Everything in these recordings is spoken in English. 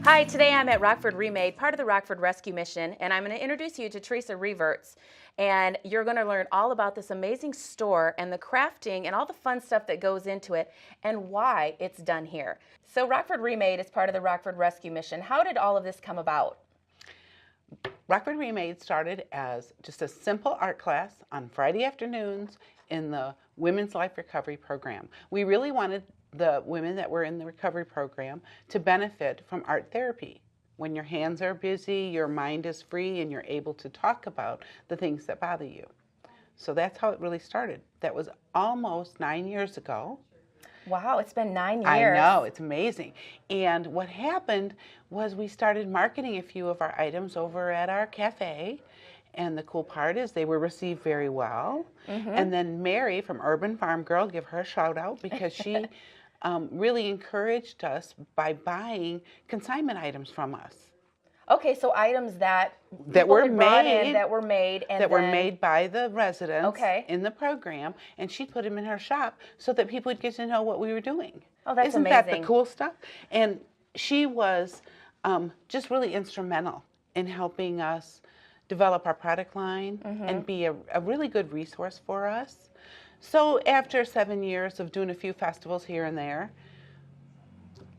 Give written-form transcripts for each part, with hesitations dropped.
Hi, today I'm at Rockford Remade, part of the Rockford Rescue Mission, and I'm going to introduce you to Teresa Reverts. And you're going to learn all about this amazing store and the crafting and all the fun stuff that goes into it and why it's done here. So Rockford Remade is part of the Rockford Rescue Mission. How did all of this come about? Rockford Remade started as just a simple art class on Friday afternoons in the Women's Life Recovery Program. We really wanted the women that were in the recovery program to benefit from art therapy. When your hands are busy, your mind is free, and you're able to talk about the things that bother you. So that's how it really started. That was almost 9 years ago. Wow, it's been 9 years. I know, it's amazing. And what happened was we started marketing a few of our items over at our cafe. And the cool part is they were received very well. Mm-hmm. And then Mary from Urban Farm Girl, give her a shout out because she really encouraged us by buying consignment items from us. Okay, so items that were made by the residents in the program, and she put them in her shop so that people would get to know what we were doing. Oh, that's Isn't amazing. that the cool stuff? And she was just really instrumental in helping us develop our product line and be a really good resource for us. So after 7 years of doing a few festivals here and there,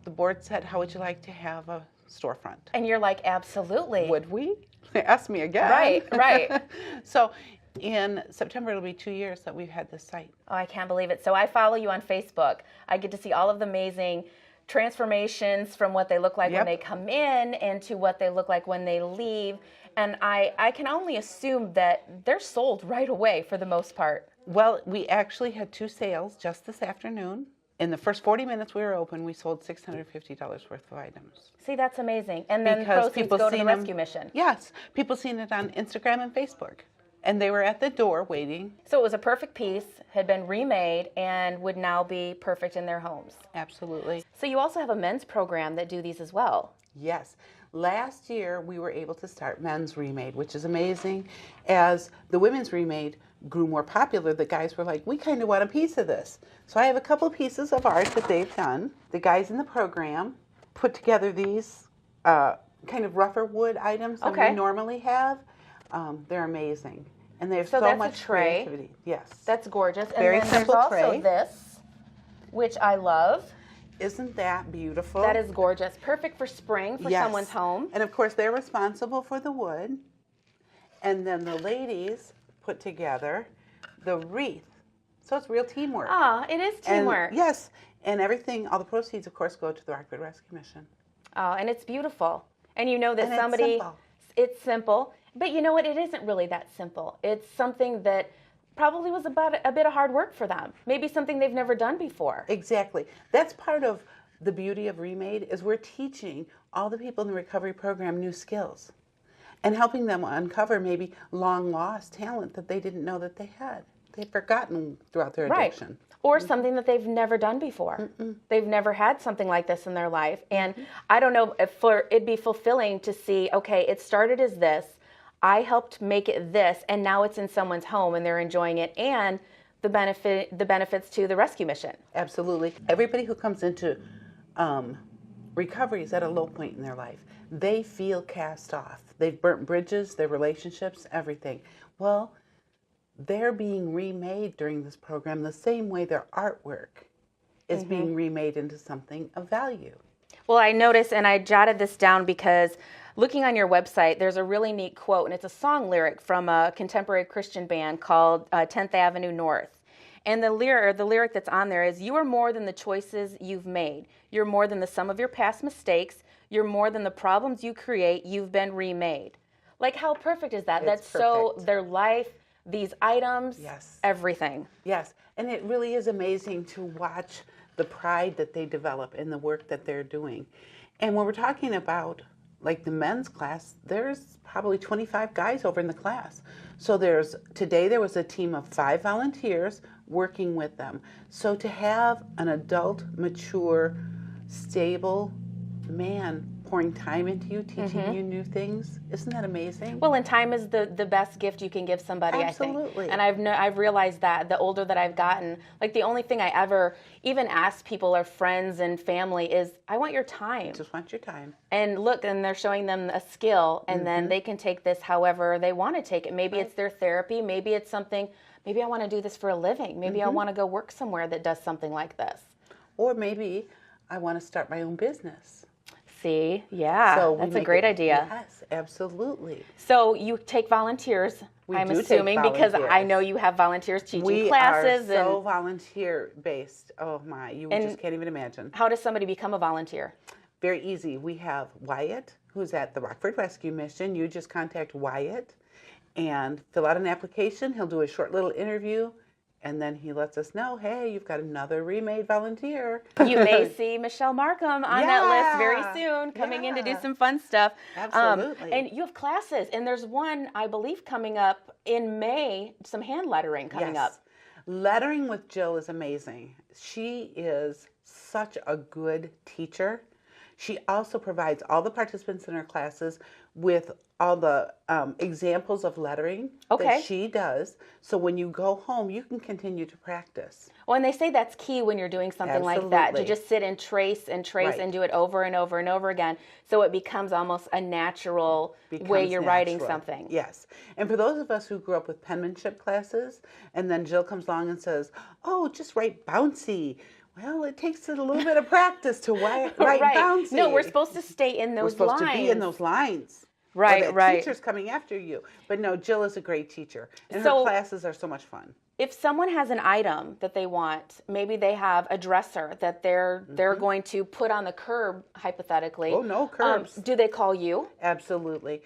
the board said, how would you like to have a storefront? And you're like, absolutely. Would we? They asked me again. Right. So in September, it'll be 2 years that we've had this site. Oh, I can't believe it. So I follow you on Facebook. I get to see all of the amazing transformations from what they look like when they come in and to what they look like when they leave. And I can only assume that they're sold right away for the most part. Well, we actually had 2 sales just this afternoon. In the first 40 minutes we were open, we sold $650 worth of items. See, that's amazing. And then because proceeds go to the rescue mission. Yes. People seen it on Instagram and Facebook. And they were at the door waiting. So it was a perfect piece, had been remade, and would now be perfect in their homes. Absolutely. So you also have a men's program that do these as well. Yes. Last year, we were able to start men's remade, which is amazing. As the women's remade grew more popular, the guys were like, we kind of want a piece of this. So I have a couple pieces of art that they've done. The guys in the program put together these kind of rougher wood items that we normally have. They're amazing. And they have so much creativity. Yes. That's gorgeous. Very and then simple there's tray. also this, which I love. Isn't that beautiful? That is gorgeous. Perfect for spring for someone's home. And of course, they're responsible for the wood. And then the ladies put together the wreath. So it's real teamwork. Ah, it is teamwork. And, yes. And everything, all the proceeds, of course, go to the Rockford Rescue Mission. Oh, and it's beautiful. And you know that somebody... It's simple. But you know what? It isn't really that simple. It's something that probably was about a bit of hard work for them. Maybe something they've never done before. Exactly. That's part of the beauty of Remade is we're teaching all the people in the recovery program new skills and helping them uncover maybe long lost talent that they didn't know that they had. They've forgotten throughout their addiction. Or something that they've never done before. They've never had something like this in their life. And I don't know if it'd be fulfilling to see, okay, it started as this, I helped make it this, and now it's in someone's home and they're enjoying it, and the benefits to the rescue mission. Absolutely. Everybody who comes into recovery is at a low point in their life. They feel cast off. They've burnt bridges, their relationships, everything. Well, they're being remade during this program the same way their artwork is being remade into something of value. Well, I noticed, and I jotted this down because looking on your website, there's a really neat quote, and it's a song lyric from a contemporary Christian band called 10th Avenue North. And the lyric that's on there is, you are more than the choices you've made. You're more than the sum of your past mistakes. You're more than the problems you create. You've been remade. Like, how perfect is that? That's perfect. So their life, these items, everything. Yes, and it really is amazing to watch the pride that they develop in the work that they're doing. And when we're talking about like the men's class, there's probably 25 guys over in the class. So today there was a team of 5 volunteers working with them. So to have an adult, mature, stable man pouring time into you, teaching you new things. Isn't that amazing? Well, and time is the best gift you can give somebody, Absolutely. I think. And I've realized that the older that I've gotten, like the only thing I ever even ask people or friends and family is, I want your time. Just want your time. And look, and they're showing them a skill, and then they can take this however they want to take it. Maybe it's their therapy. Maybe it's something, maybe I want to do this for a living. Maybe I want to go work somewhere that does something like this. Or maybe I want to start my own business. See, yeah, So that's a great idea. Yes, absolutely. So you take volunteers, I'm assuming, because I know you have volunteers teaching classes. We are so volunteer-based. Oh my, you just can't even imagine. How does somebody become a volunteer? Very easy. We have Wyatt, who's at the Rockford Rescue Mission. You just contact Wyatt and fill out an application. He'll do a short little interview. And then he lets us know, hey, you've got another remade volunteer. You may see Michelle Markham on that list very soon, coming in to do some fun stuff. Absolutely. And you have classes, and there's one, I believe, coming up in May, some hand lettering coming up. Lettering with Jill is amazing. She is such a good teacher. She also provides all the participants in her classes with all the examples of lettering that she does. So when you go home, you can continue to practice. Well, and they say that's key when you're doing something like that, to just sit and trace and do it over and over and over again. So it becomes almost a natural way you're writing something. Yes. And for those of us who grew up with penmanship classes, and then Jill comes along and says, oh, just write bouncy. Well, it takes a little bit of practice to write bouncy. No, we're supposed to stay in those lines. We're supposed to be in those lines. Right. Teacher's coming after you. But no, Jill is a great teacher. And her classes are so much fun. If someone has an item that they want, maybe they have a dresser that they're going to put on the curb, hypothetically. Oh, no, curbs. Do they call you? Absolutely.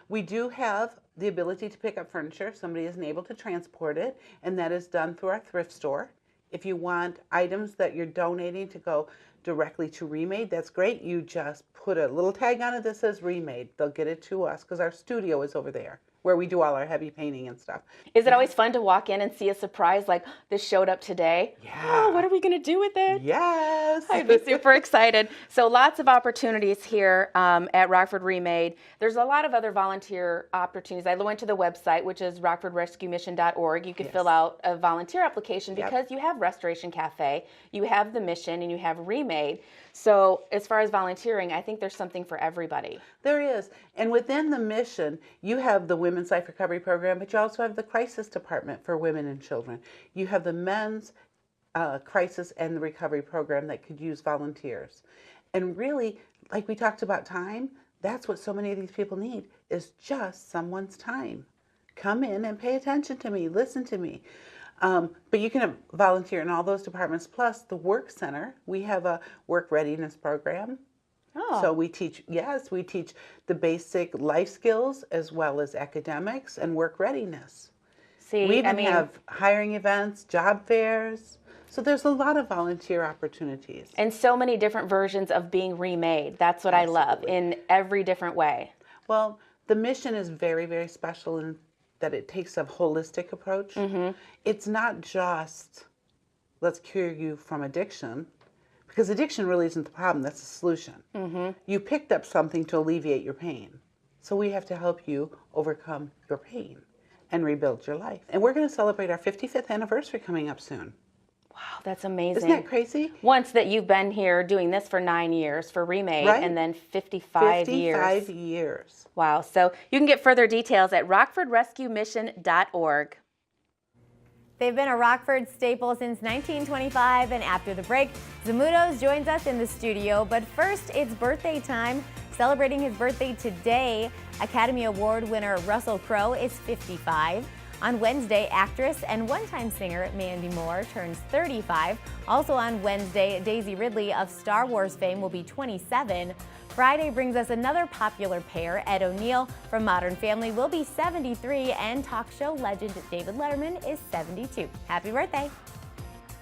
We do have the ability to pick up furniture if somebody isn't able to transport it, and that is done through our thrift store. If you want items that you're donating to go directly to Remade, that's great. You just put a little tag on it that says Remade. They'll get it to us because our studio is over there where we do all our heavy painting and stuff. Is it always fun to walk in and see a surprise like this showed up today? Yeah. Oh, what are we going to do with it? Yes. I'd be super excited. So lots of opportunities here at Rockford Remade. There's a lot of other volunteer opportunities. I went to the website, which is rockfordrescuemission.org. You can fill out a volunteer application because you have Restoration Cafe, you have the mission, and you have Remade. So as far as volunteering, I think there's something for everybody. There is. And within the mission, you have the Women's Life Recovery Program, but you also have the Crisis Department for Women and Children. You have the Men's Crisis and the Recovery Program that could use volunteers. And really, like we talked about time, that's what so many of these people need, is just someone's time. Come in and pay attention to me, listen to me. But you can volunteer in all those departments, plus the work center. We have a work readiness program. Oh. So we teach the basic life skills as well as academics and work readiness. See, we even have hiring events, job fairs. So there's a lot of volunteer opportunities. And so many different versions of being remade. That's what I love, in every different way. Well, the mission is very, very special in that it takes a holistic approach. It's not just, let's cure you from addiction, because addiction really isn't the problem, that's the solution. You picked up something to alleviate your pain. So we have to help you overcome your pain and rebuild your life. And we're going to celebrate our 55th anniversary coming up soon. Wow, that's amazing. Isn't that crazy? Once that you've been here doing this for 9 years for Remade, and then 55 years. 55 years. Wow. So you can get further details at rockfordrescuemission.org. They've been a Rockford staple since 1925, and after the break, Zamudos joins us in the studio. But first, it's birthday time. Celebrating his birthday today, Academy Award winner Russell Crowe is 55. On Wednesday, actress and one-time singer Mandy Moore turns 35. Also on Wednesday, Daisy Ridley of Star Wars fame will be 27. Friday brings us another popular pair. Ed O'Neill from Modern Family will be 73, and talk show legend David Letterman is 72. Happy birthday!